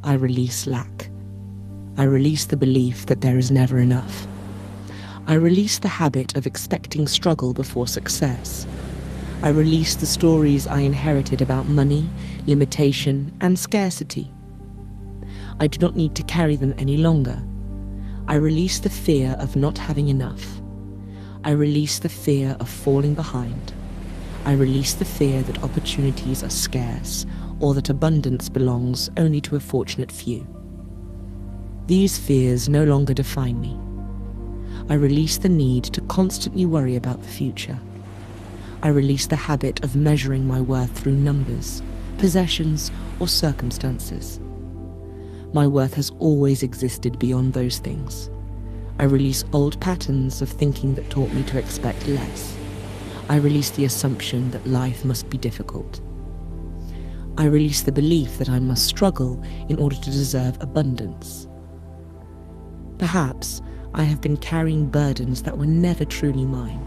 I release lack. I release the belief that there is never enough. I release the habit of expecting struggle before success. I release the stories I inherited about money, limitation, and scarcity. I do not need to carry them any longer. I release the fear of not having enough. I release the fear of falling behind. I release the fear that opportunities are scarce or that abundance belongs only to a fortunate few. These fears no longer define me. I release the need to constantly worry about the future. I release the habit of measuring my worth through numbers, possessions, or circumstances. My worth has always existed beyond those things. I release old patterns of thinking that taught me to expect less. I release the assumption that life must be difficult. I release the belief that I must struggle in order to deserve abundance. Perhaps I have been carrying burdens that were never truly mine.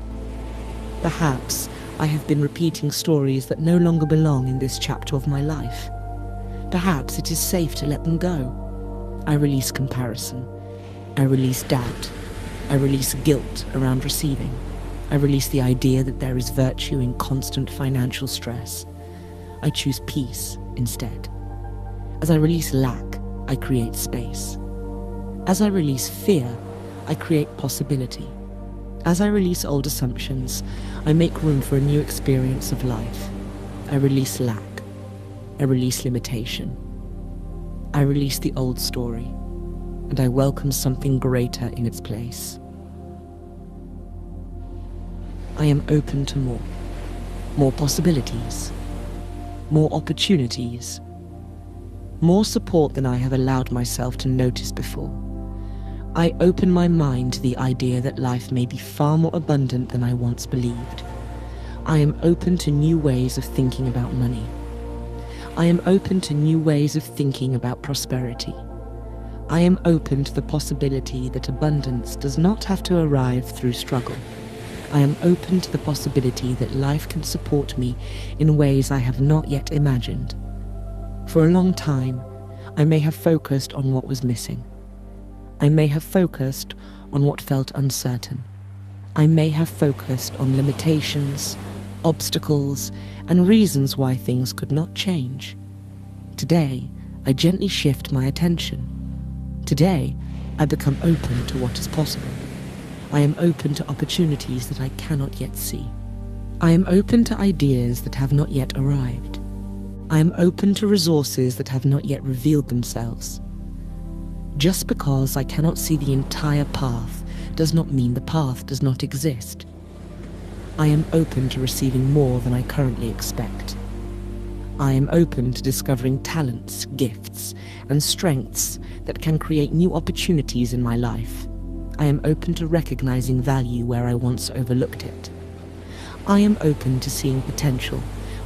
Perhaps I have been repeating stories that no longer belong in this chapter of my life. Perhaps it is safe to let them go. I release comparison. I release doubt. I release guilt around receiving. I release the idea that there is virtue in constant financial stress. I choose peace instead. As I release lack, I create space. As I release fear, I create possibility. As I release old assumptions, I make room for a new experience of life. I release lack. I release limitation. I release the old story, and I welcome something greater in its place. I am open to more possibilities, more opportunities, more support than I have allowed myself to notice before. I open my mind to the idea that life may be far more abundant than I once believed. I am open to new ways of thinking about money. I am open to new ways of thinking about prosperity. I am open to the possibility that abundance does not have to arrive through struggle. I am open to the possibility that life can support me in ways I have not yet imagined. For a long time, I may have focused on what was missing. I may have focused on what felt uncertain. I may have focused on limitations, obstacles, and reasons why things could not change. Today, I gently shift my attention. Today, I become open to what is possible. I am open to opportunities that I cannot yet see. I am open to ideas that have not yet arrived. I am open to resources that have not yet revealed themselves. Just because I cannot see the entire path does not mean the path does not exist. I am open to receiving more than I currently expect. I am open to discovering talents, gifts, and strengths that can create new opportunities in my life. I am open to recognizing value where I once overlooked it. I am open to seeing potential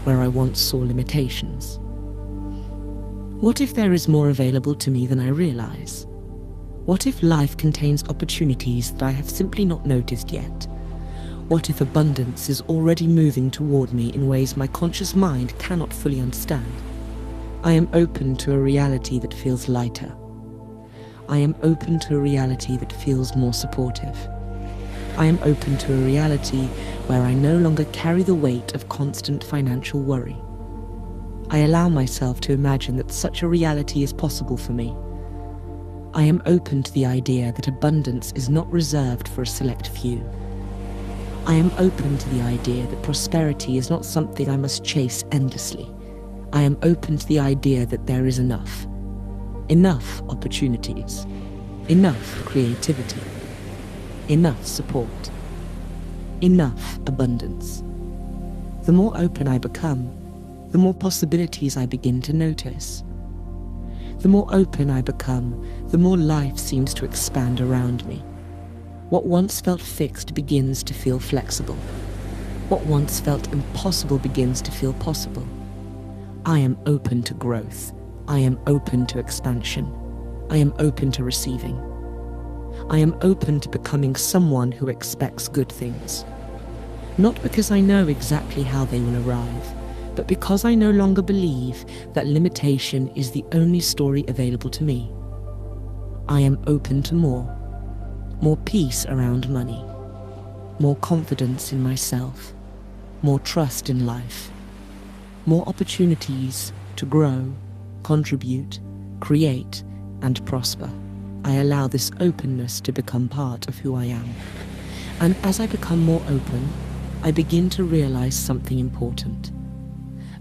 where I once saw limitations. What if there is more available to me than I realize? What if life contains opportunities that I have simply not noticed yet? What if abundance is already moving toward me in ways my conscious mind cannot fully understand? I am open to a reality that feels lighter. I am open to a reality that feels more supportive. I am open to a reality where I no longer carry the weight of constant financial worry. I allow myself to imagine that such a reality is possible for me. I am open to the idea that abundance is not reserved for a select few. I am open to the idea that prosperity is not something I must chase endlessly. I am open to the idea that there is enough. Enough opportunities. Enough creativity. Enough support. Enough abundance. The more open I become, the more possibilities I begin to notice. The more open I become, the more life seems to expand around me. What once felt fixed begins to feel flexible. What once felt impossible begins to feel possible. I am open to growth. I am open to expansion. I am open to receiving. I am open to becoming someone who expects good things. Not because I know exactly how they will arrive, but because I no longer believe that limitation is the only story available to me. I am open to more peace around money, more confidence in myself, more trust in life, more opportunities to grow, contribute, create, and prosper. I allow this openness to become part of who I am. And as I become more open, I begin to realize something important.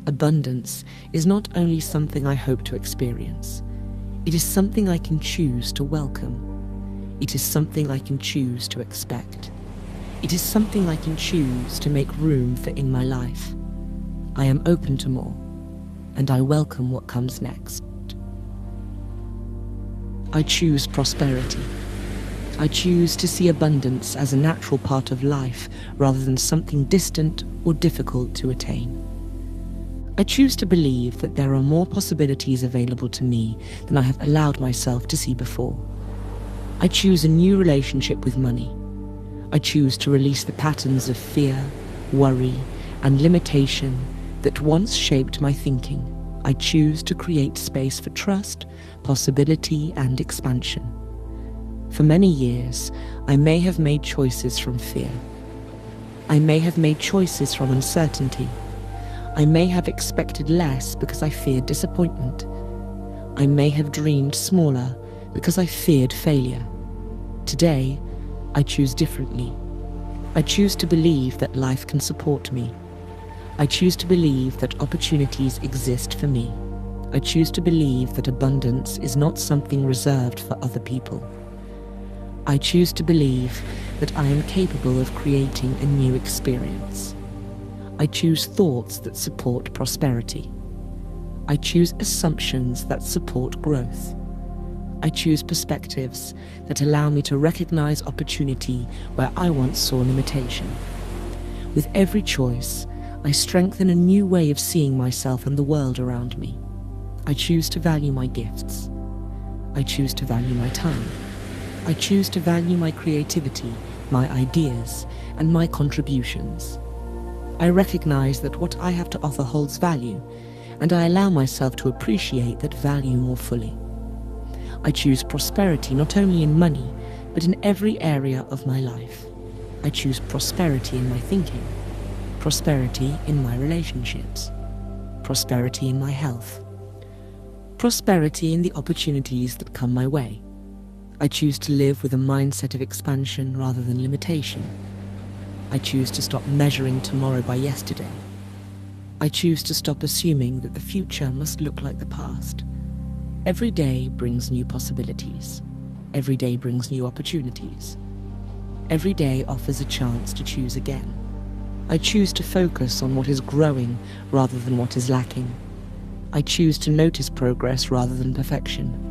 Abundance is not only something I hope to experience, it is something I can choose to welcome. It is something I can choose to expect. It is something I can choose to make room for in my life. I am open to more, and I welcome what comes next. I choose prosperity. I choose to see abundance as a natural part of life rather than something distant or difficult to attain. I choose to believe that there are more possibilities available to me than I have allowed myself to see before. I choose a new relationship with money. I choose to release the patterns of fear, worry, and limitation that once shaped my thinking. I choose to create space for trust, possibility, and expansion. For many years, I may have made choices from fear. I may have made choices from uncertainty. I may have expected less because I feared disappointment. I may have dreamed smaller because I feared failure. Today, I choose differently. I choose to believe that life can support me. I choose to believe that opportunities exist for me. I choose to believe that abundance is not something reserved for other people. I choose to believe that I am capable of creating a new experience. I choose thoughts that support prosperity. I choose assumptions that support growth. I choose perspectives that allow me to recognize opportunity where I once saw limitation. With every choice, I strengthen a new way of seeing myself and the world around me. I choose to value my gifts. I choose to value my time. I choose to value my creativity, my ideas, and my contributions. I recognize that what I have to offer holds value, and I allow myself to appreciate that value more fully. I choose prosperity not only in money, but in every area of my life. I choose prosperity in my thinking, prosperity in my relationships, prosperity in my health, prosperity in the opportunities that come my way. I choose to live with a mindset of expansion rather than limitation. I choose to stop measuring tomorrow by yesterday. I choose to stop assuming that the future must look like the past. Every day brings new possibilities. Every day brings new opportunities. Every day offers a chance to choose again. I choose to focus on what is growing rather than what is lacking. I choose to notice progress rather than perfection.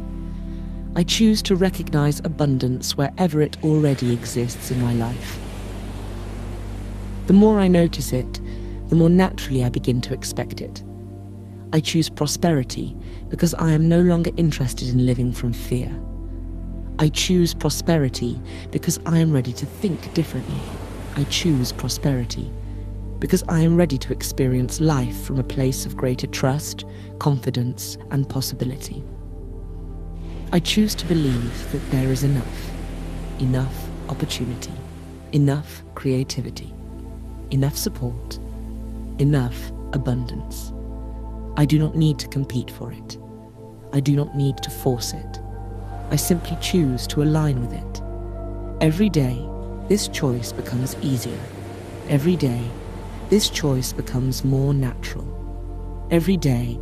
I choose to recognize abundance wherever it already exists in my life. The more I notice it, the more naturally I begin to expect it. I choose prosperity because I am no longer interested in living from fear. I choose prosperity because I am ready to think differently. I choose prosperity because I am ready to experience life from a place of greater trust, confidence, and possibility. I choose to believe that there is enough opportunity, enough creativity, enough support, enough abundance. I do not need to compete for it. I do not need to force it. I simply choose to align with it. Every day, this choice becomes easier. Every day, this choice becomes more natural. Every day,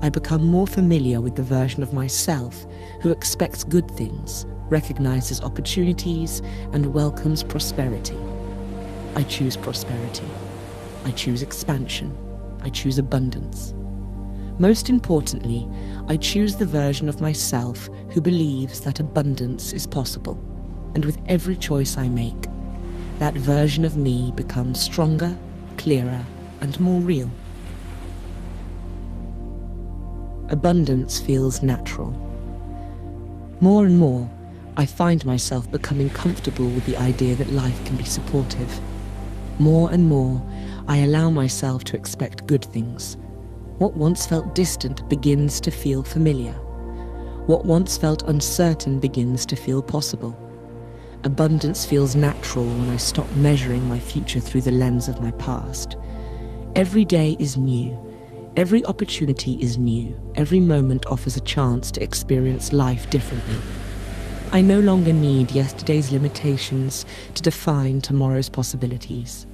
I become more familiar with the version of myself who expects good things, recognizes opportunities, and welcomes prosperity. I choose prosperity. I choose expansion. I choose abundance. Most importantly, I choose the version of myself who believes that abundance is possible. And with every choice I make, that version of me becomes stronger, clearer, and more real. Abundance feels natural. More and more, I find myself becoming comfortable with the idea that life can be supportive. More and more, I allow myself to expect good things, What once felt distant begins to feel familiar. What once felt uncertain begins to feel possible. Abundance feels natural when I stop measuring my future through the lens of my past. Every day is new. Every opportunity is new. Every moment offers a chance to experience life differently. I no longer need yesterday's limitations to define tomorrow's possibilities.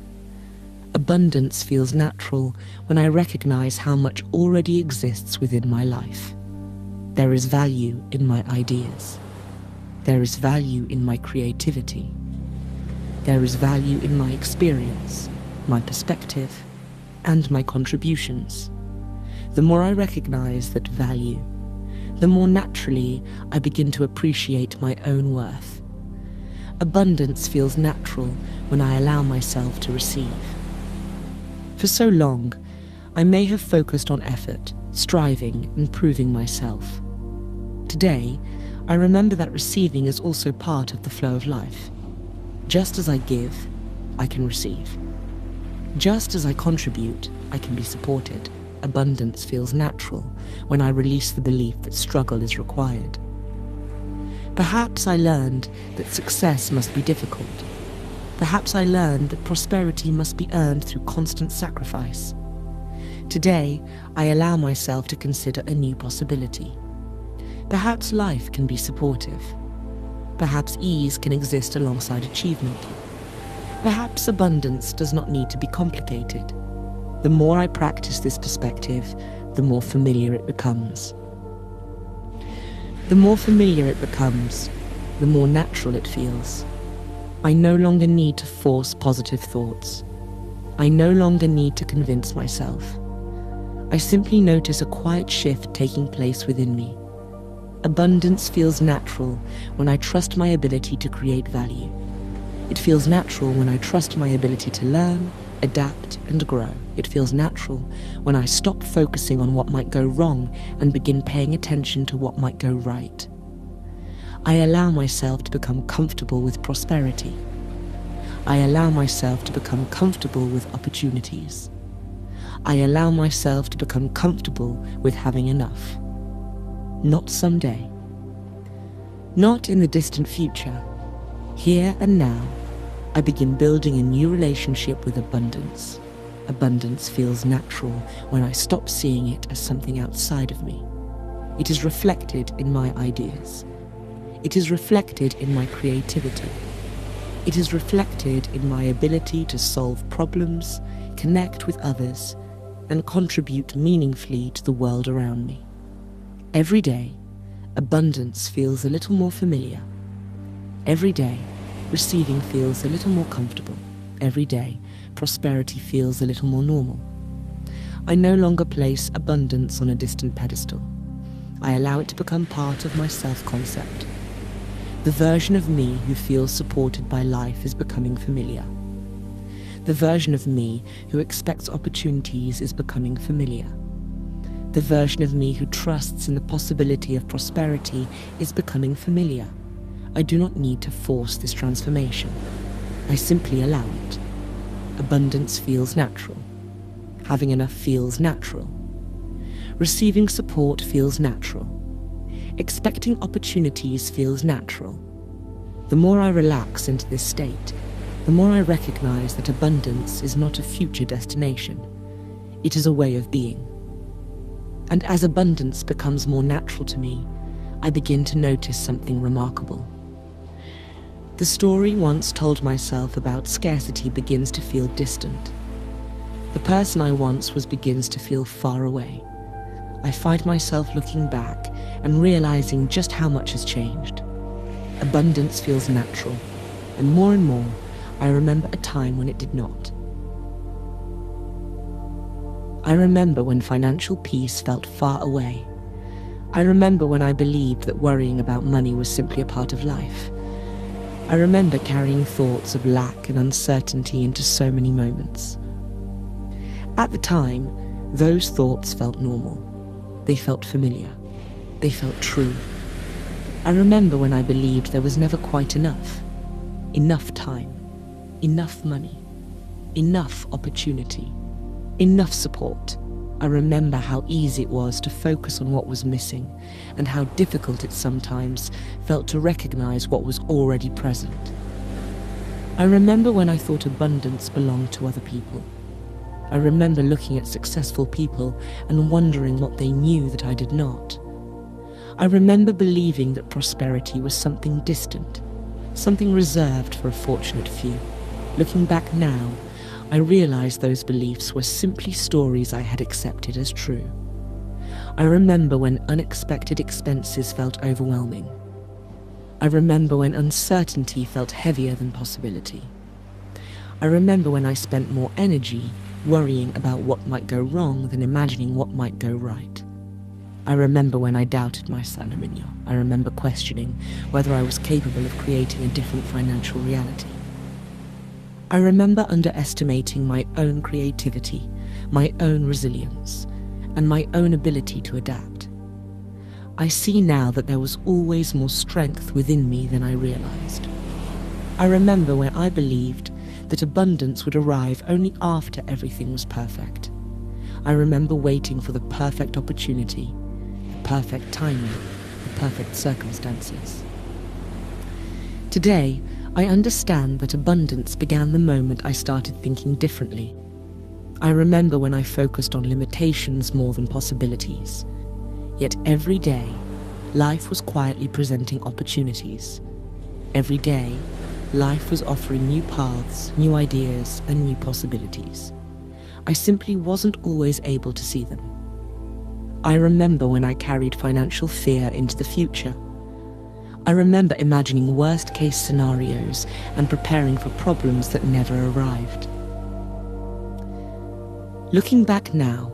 Abundance feels natural when I recognize how much already exists within my life. There is value in my ideas. There is value in my creativity. There is value in my experience, my perspective, and my contributions. The more I recognize that value, the more naturally I begin to appreciate my own worth. Abundance feels natural when I allow myself to receive. For so long, I may have focused on effort, striving, and proving myself. Today, I remember that receiving is also part of the flow of life. Just as I give, I can receive. Just as I contribute, I can be supported. Abundance feels natural when I release the belief that struggle is required. Perhaps I learned that success must be difficult. Perhaps I learned that prosperity must be earned through constant sacrifice. Today, I allow myself to consider a new possibility. Perhaps life can be supportive. Perhaps ease can exist alongside achievement. Perhaps abundance does not need to be complicated. The more I practice this perspective, the more familiar it becomes. The more familiar it becomes, the more natural it feels. I no longer need to force positive thoughts. I no longer need to convince myself. I simply notice a quiet shift taking place within me. Abundance feels natural when I trust my ability to create value. It feels natural when I trust my ability to learn, adapt, and grow. It feels natural when I stop focusing on what might go wrong and begin paying attention to what might go right. I allow myself to become comfortable with prosperity. I allow myself to become comfortable with opportunities. I allow myself to become comfortable with having enough. Not someday. Not in the distant future. Here and now, I begin building a new relationship with abundance. Abundance feels natural when I stop seeing it as something outside of me. It is reflected in my ideas. It is reflected in my creativity. It is reflected in my ability to solve problems, connect with others, and contribute meaningfully to the world around me. Every day, abundance feels a little more familiar. Every day, receiving feels a little more comfortable. Every day, prosperity feels a little more normal. I no longer place abundance on a distant pedestal. I allow it to become part of my self-concept. The version of me who feels supported by life is becoming familiar. The version of me who expects opportunities is becoming familiar. The version of me who trusts in the possibility of prosperity is becoming familiar. I do not need to force this transformation. I simply allow it. Abundance feels natural. Having enough feels natural. Receiving support feels natural. Expecting opportunities feels natural. The more I relax into this state, the more I recognize that abundance is not a future destination. It is a way of being. And as abundance becomes more natural to me, I begin to notice something remarkable. The story once told myself about scarcity begins to feel distant. The person I once was begins to feel far away. I find myself looking back and realizing just how much has changed. Abundance feels natural, and more, I remember a time when it did not. I remember when financial peace felt far away. I remember when I believed that worrying about money was simply a part of life. I remember carrying thoughts of lack and uncertainty into so many moments. At the time, those thoughts felt normal. They felt familiar. They felt true. I remember when I believed there was never quite enough. Enough time. Enough money. Enough opportunity. Enough support. I remember how easy it was to focus on what was missing and how difficult it sometimes felt to recognize what was already present. I remember when I thought abundance belonged to other people. I remember looking at successful people and wondering what they knew that I did not. I remember believing that prosperity was something distant, something reserved for a fortunate few. Looking back now, I realized those beliefs were simply stories I had accepted as true. I remember when unexpected expenses felt overwhelming. I remember when uncertainty felt heavier than possibility. I remember when I spent more energy worrying about what might go wrong than imagining what might go right. I remember when I doubted myself. I remember questioning whether I was capable of creating a different financial reality. I remember underestimating my own creativity, my own resilience, and my own ability to adapt. I see now that there was always more strength within me than I realized. I remember when I believed that abundance would arrive only after everything was perfect. I remember waiting for the perfect opportunity, the perfect timing, the perfect circumstances. Today, I understand that abundance began the moment I started thinking differently. I remember when I focused on limitations more than possibilities. Yet every day, life was quietly presenting opportunities. Every day, life was offering new paths, new ideas, and new possibilities. I simply wasn't always able to see them. I remember when I carried financial fear into the future. I remember imagining worst-case scenarios and preparing for problems that never arrived. Looking back now,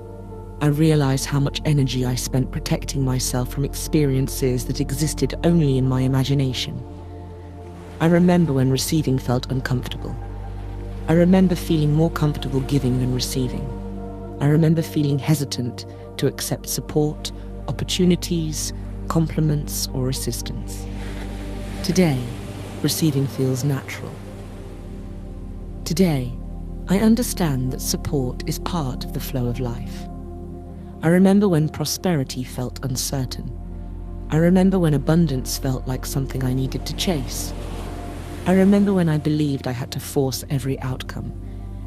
I realize how much energy I spent protecting myself from experiences that existed only in my imagination. I remember when receiving felt uncomfortable. I remember feeling more comfortable giving than receiving. I remember feeling hesitant to accept support, opportunities, compliments, or assistance. Today, receiving feels natural. Today, I understand that support is part of the flow of life. I remember when prosperity felt uncertain. I remember when abundance felt like something I needed to chase. I remember when I believed I had to force every outcome.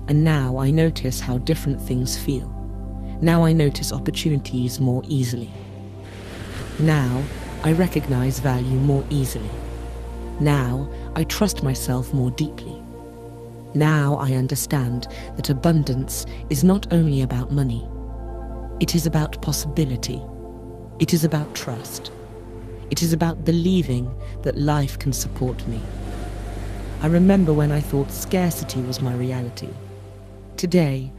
And now I notice how different things feel. Now I notice opportunities more easily. Now I recognize value more easily. Now I trust myself more deeply. Now I understand that abundance is not only about money. It is about possibility. It is about trust. It is about believing that life can support me. I remember when I thought scarcity was my reality. Today,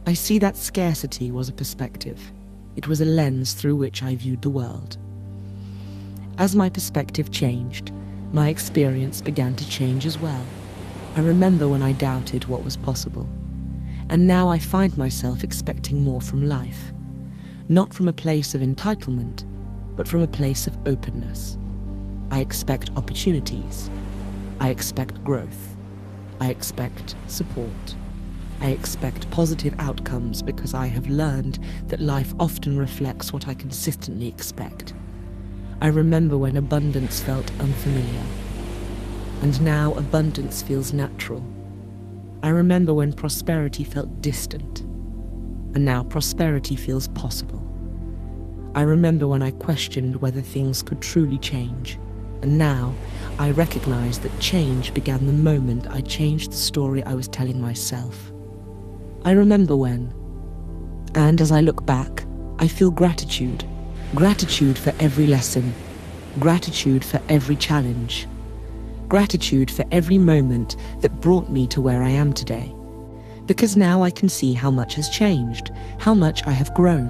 I see that scarcity was a perspective. It was a lens through which I viewed the world. As my perspective changed, my experience began to change as well. I remember when I doubted what was possible. And now I find myself expecting more from life. Not from a place of entitlement, but from a place of openness. I expect opportunities. I expect growth. I expect support. I expect positive outcomes because I have learned that life often reflects what I consistently expect. I remember when abundance felt unfamiliar, and now abundance feels natural. I remember when prosperity felt distant, and now prosperity feels possible. I remember when I questioned whether things could truly change, and now I recognize that change began the moment I changed the story I was telling myself. I remember when, and as I look back, I feel gratitude. Gratitude for every lesson. Gratitude for every challenge. Gratitude for every moment that brought me to where I am today. Because now I can see how much has changed, how much I have grown,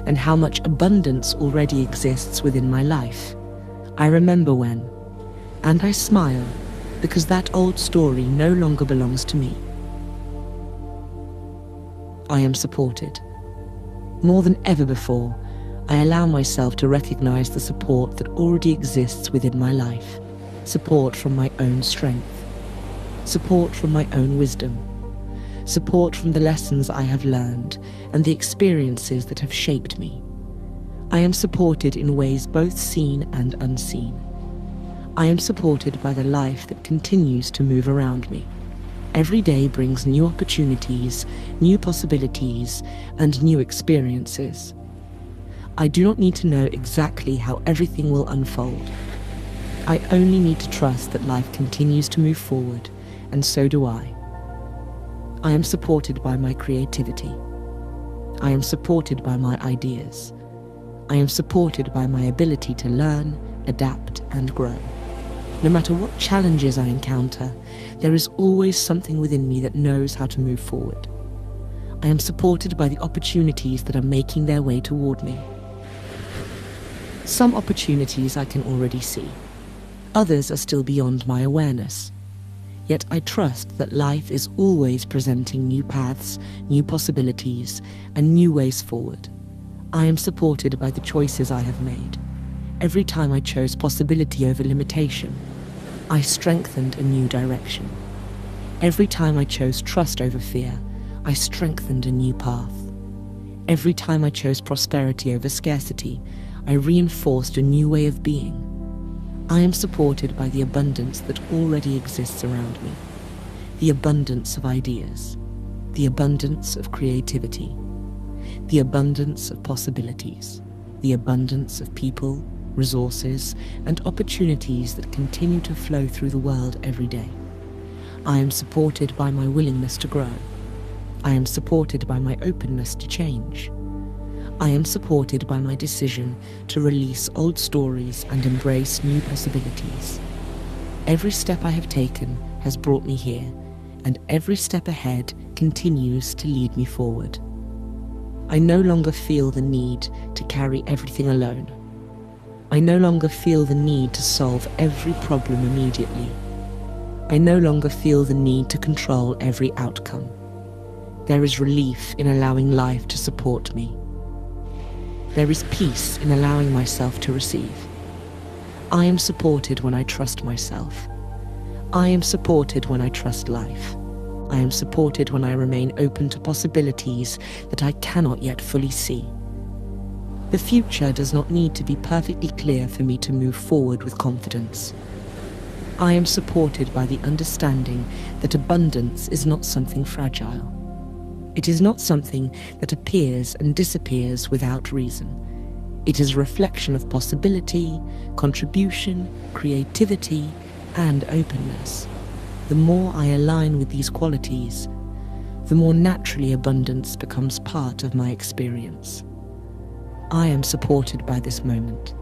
and how much abundance already exists within my life. I remember when, and I smile, because that old story no longer belongs to me. I am supported. More than ever before, I allow myself to recognize the support that already exists within my life. Support from my own strength. Support from my own wisdom. support from the lessons I have learned and the experiences that have shaped me. I am supported in ways both seen and unseen. I am supported by the life that continues to move around me. Every day brings new opportunities, new possibilities, and new experiences. I do not need to know exactly how everything will unfold. I only need to trust that life continues to move forward, and so do I. I am supported by my creativity. I am supported by my ideas. I am supported by my ability to learn, adapt, and grow. No matter what challenges I encounter, there is always something within me that knows how to move forward. I am supported by the opportunities that are making their way toward me. Some opportunities I can already see. Others are still beyond my awareness. Yet I trust that life is always presenting new paths, new possibilities, and new ways forward. I am supported by the choices I have made. Every time I chose possibility over limitation, I strengthened a new direction. Every time I chose trust over fear, I strengthened a new path. Every time I chose prosperity over scarcity, I reinforced a new way of being. I am supported by the abundance that already exists around me. The abundance of ideas, the abundance of creativity, the abundance of possibilities, the abundance of people, resources, and opportunities that continue to flow through the world every day. I am supported by my willingness to grow. I am supported by my openness to change. I am supported by my decision to release old stories and embrace new possibilities. Every step I have taken has brought me here, and every step ahead continues to lead me forward. I no longer feel the need to carry everything alone. I no longer feel the need to solve every problem immediately. I no longer feel the need to control every outcome. There is relief in allowing life to support me. There is peace in allowing myself to receive. I am supported when I trust myself. I am supported when I trust life. I am supported when I remain open to possibilities that I cannot yet fully see. The future does not need to be perfectly clear for me to move forward with confidence. I am supported by the understanding that abundance is not something fragile. It is not something that appears and disappears without reason. It is a reflection of possibility, contribution, creativity, and openness. The more I align with these qualities, the more naturally abundance becomes part of my experience. I am supported by this moment,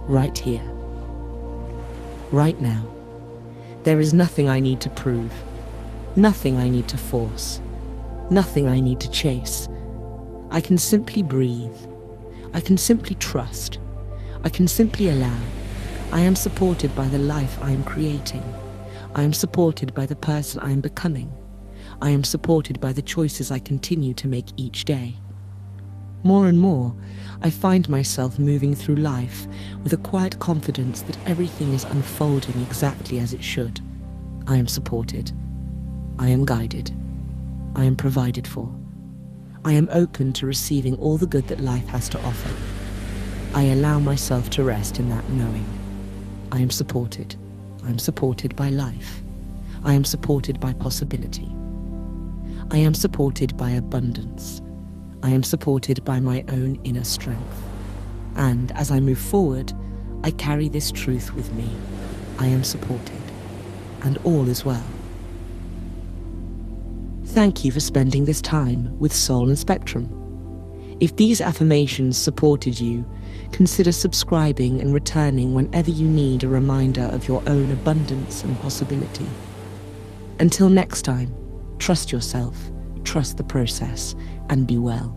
right here, right now. There is nothing I need to prove, nothing I need to force, nothing I need to chase. I can simply breathe. I can simply trust. I can simply allow. I am supported by the life I am creating. I am supported by the person I am becoming. I am supported by the choices I continue to make each day. More and more, I find myself moving through life with a quiet confidence that everything is unfolding exactly as it should. I am supported. I am guided. I am provided for. I am open to receiving all the good that life has to offer. I allow myself to rest in that knowing. I am supported. I am supported by life. I am supported by possibility. I am supported by abundance. I am supported by my own inner strength. And as I move forward, I carry this truth with me. I am supported, and all is well. Thank you for spending this time with Soul and Spectrum. If these affirmations supported you, consider subscribing and returning whenever you need a reminder of your own abundance and possibility. Until next time, trust yourself, trust the process, and be well.